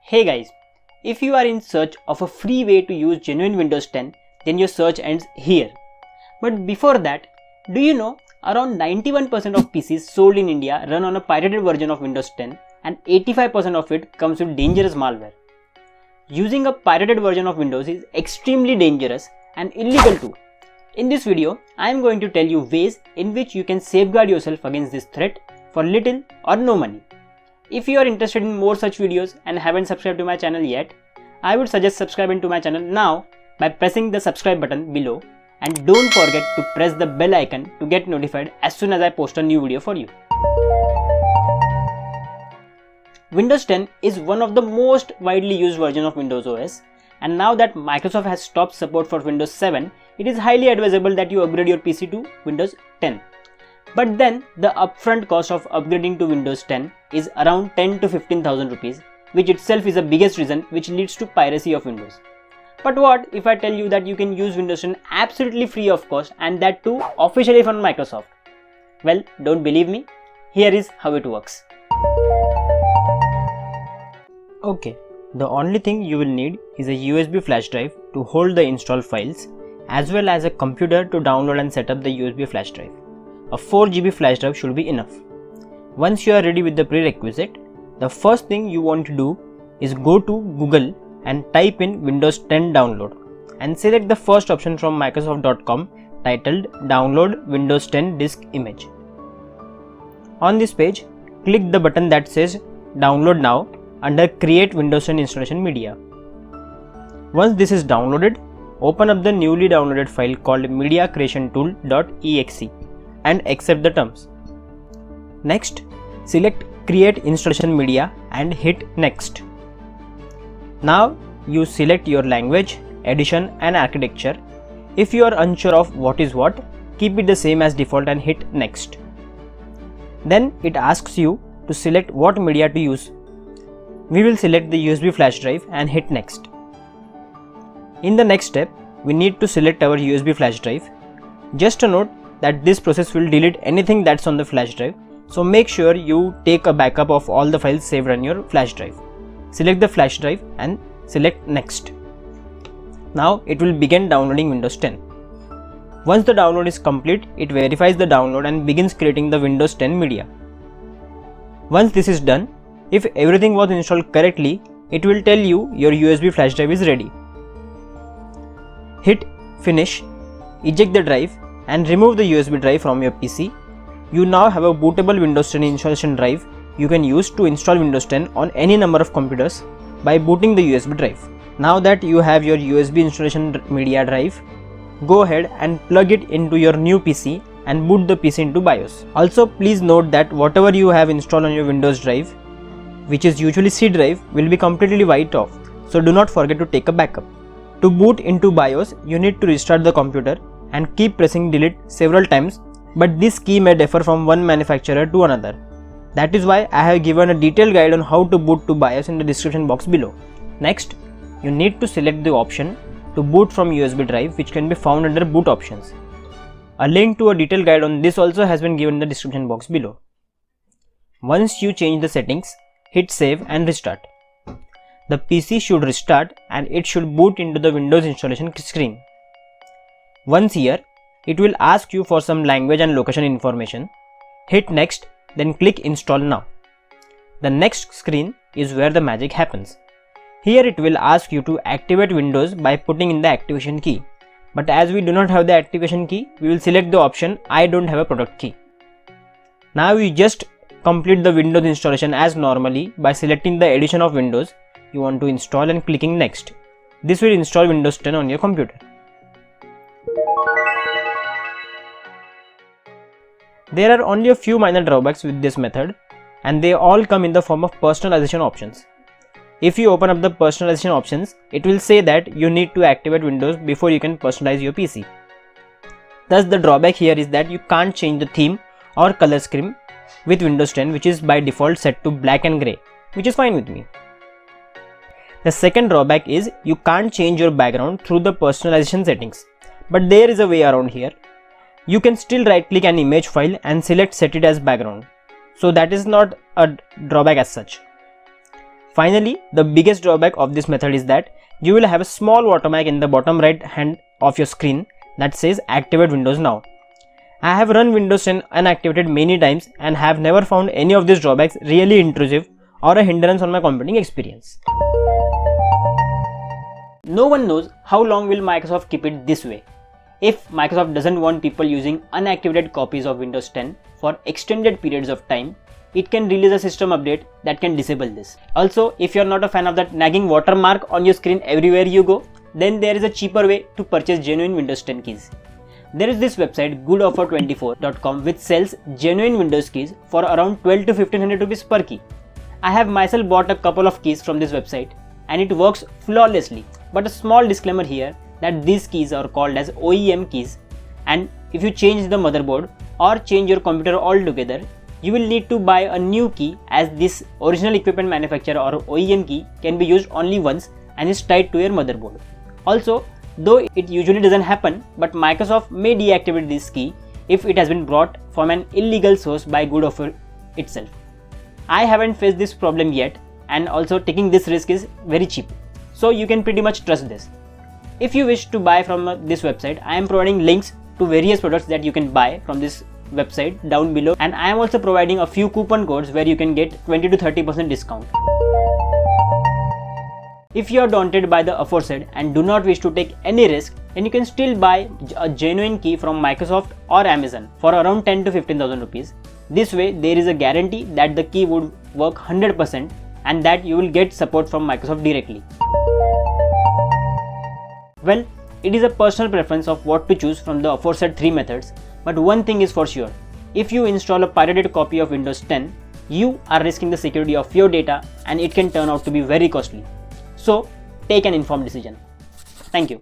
Hey guys, if you are in search of a free way to use genuine Windows 10, then your search ends here. But before that, do you know around 91% of PCs sold in India run on a pirated version of Windows 10 and 85% of it comes with dangerous malware. Using a pirated version of Windows is extremely dangerous and illegal too. In this video, I am going to tell you ways in which you can safeguard yourself against this threat for little or no money. If you are interested in more such videos and haven't subscribed to my channel yet, I would suggest subscribing to my channel now by pressing the subscribe button below, and don't forget to press the bell icon to get notified as soon as I post a new video for you. Windows 10 is one of the most widely used versions of Windows OS, and now that Microsoft has stopped support for Windows 7, it is highly advisable that you upgrade your PC to Windows 10. But then the upfront cost of upgrading to Windows 10 is around 10 to 15,000 rupees, which itself is the biggest reason which leads to piracy of Windows. But what if I tell you that you can use Windows 10 absolutely free of cost, and that too officially from Microsoft? Well, don't believe me? Here is how it works. Okay, the only thing you will need is a USB flash drive to hold the installed files, as well as a computer to download and set up the USB flash drive. A 4GB flash drive should be enough. Once you are ready with the prerequisite, the first thing you want to do is go to Google and type in Windows 10 download and select the first option from Microsoft.com titled Download Windows 10 Disk Image. On this page, click the button that says Download Now under Create Windows 10 Installation Media. Once this is downloaded, open up the newly downloaded file called mediacreationtool.exe and accept the terms. Next, select Create Installation Media and hit Next. Now you select your language, edition and architecture. If you are unsure of what is what, keep it the same as default and hit Next. Then it asks you to select what media to use. We will select the USB flash drive and hit Next. In the next step, we need to select our USB flash drive. Just a note that this process will delete anything that's on the flash drive, so make sure you take a backup of all the files saved on your flash drive. Select the flash drive and select Next. Now it will begin downloading Windows 10. Once the download is complete, it verifies the download and begins creating the Windows 10 media. Once this is done, if everything was installed correctly, it will tell you your USB flash drive is ready. Hit Finish, eject the drive and remove the USB drive from your PC. You now have a bootable Windows 10 installation drive you can use to install Windows 10 on any number of computers by booting the USB drive. Now that you have your USB installation media drive, go ahead and plug it into your new PC and boot the PC into BIOS. Also, please note that whatever you have installed on your Windows drive, which is usually C drive, will be completely wiped off, so do not forget to take a backup. To boot into BIOS, you need to restart the computer and keep pressing delete several times, but this key may differ from one manufacturer to another. That is why I have given a detailed guide on how to boot to BIOS in the description box below. Next, you need to select the option to boot from USB drive, which can be found under boot options. A link to a detailed guide on this also has been given in the description box below. Once you change the settings, hit save and restart. The PC should restart and it should boot into the Windows installation screen. Once here, it will ask you for some language and location information. Hit Next, then click Install Now. The next screen is where the magic happens. Here it will ask you to activate Windows by putting in the activation key. But as we do not have the activation key, we will select the option I don't have a product key. Now you just complete the Windows installation as normally by selecting the edition of Windows you want to install and clicking Next. This will install Windows 10 on your computer. There are only a few minor drawbacks with this method, and they all come in the form of personalization options. If you open up the personalization options, it will say that you need to activate Windows before you can personalize your PC. Thus, the drawback here is that you can't change the theme or color scheme with Windows 10, which is by default set to black and grey, which is fine with me. The second drawback is you can't change your background through the personalization settings, but there is a way around here. You can still right click an image file and select set it as background, so that is not a drawback as such. Finally, the biggest drawback of this method is that you will have a small watermark in the bottom right hand of your screen that says activate Windows now. I have run Windows 10 unactivated many times and have never found any of these drawbacks really intrusive or a hindrance on my computing experience. No one knows how long will Microsoft keep it this way. If Microsoft doesn't want people using unactivated copies of Windows 10 for extended periods of time, it can release a system update that can disable this. Also, if you're not a fan of that nagging watermark on your screen everywhere you go, then there is a cheaper way to purchase genuine Windows 10 keys. There is this website goodoffer24.com which sells genuine Windows keys for around 12 to 1500 rupees per key. I have myself bought a couple of keys from this website and it works flawlessly. But a small disclaimer here that these keys are called as OEM keys, and if you change the motherboard or change your computer altogether, you will need to buy a new key, as this original equipment manufacturer or OEM key can be used only once and is tied to your motherboard. Also, though it usually doesn't happen, but Microsoft may deactivate this key if it has been brought from an illegal source by GoodOffer itself. I haven't faced this problem yet, and also taking this risk is very cheap, so you can pretty much trust this. If you wish to buy from this website, I am providing links to various products that you can buy from this website down below, and I am also providing a few coupon codes where you can get 20 to 30% discount. If you are daunted by the aforesaid and do not wish to take any risk, then you can still buy a genuine key from Microsoft or Amazon for around 10 to 15,000 rupees. This way there is a guarantee that the key would work 100% and that you will get support from Microsoft directly. Well, it is a personal preference of what to choose from the aforesaid 3 methods, but one thing is for sure: if you install a pirated copy of Windows 10, you are risking the security of your data and it can turn out to be very costly. So, take an informed decision. Thank you.